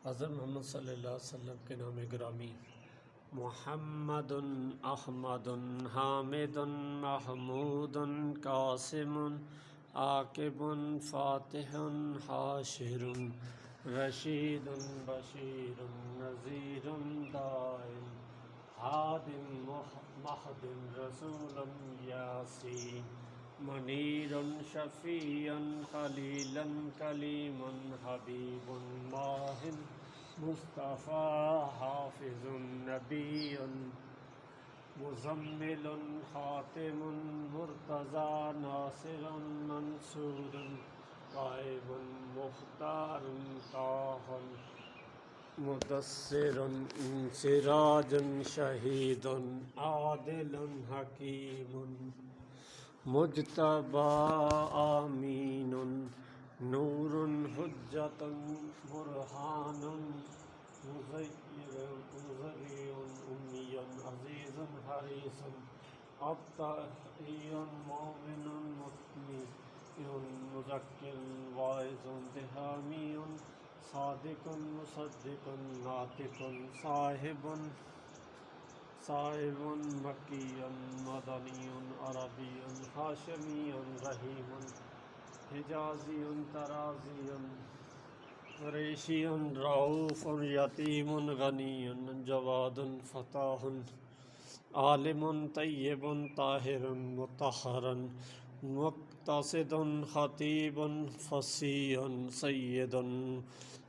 حضرت محمد صلی اللہ علیہ وسلم کے نام گرامی محمد احمد حامد محمود قاسم عاقب فاتح حاشر رشید بشیر نذیر داعٍ ہاد مہد رسول یاسین منیر شفیع خلیل کلیم حبیب ماہ مصطفیٰ حافظ نبی مزمل خاتم مرتضیٰ ناصر منصور غائب مختار طاہر مدثر سراج شہید عادل حکیم مجتبی آمین نور حجت برہان مضی امی عزیز حریص ابطحی مومن مطیع مذکر واعظ حامی صادق مصدق ناطق صاحب مکی مدنی عربی ہاشمی رحیم حجازی ترازی قریشی رؤوف یتیم غنی جواد فتاح عالم طیب طاہر مطہر مقتصد خطیب فصیح سید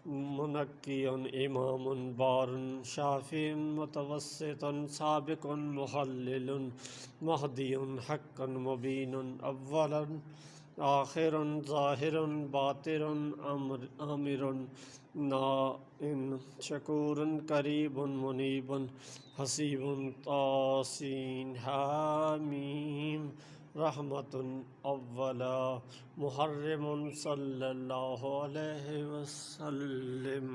منقی امام بار شافع متوسط سابق محلل مہدی حقا مبین اول آخر ظاہر باطن آمر ناء شکور قریب منیب حسیب تاسین حامیم رحمت اولا محرم صلی اللہ علیہ وسلم.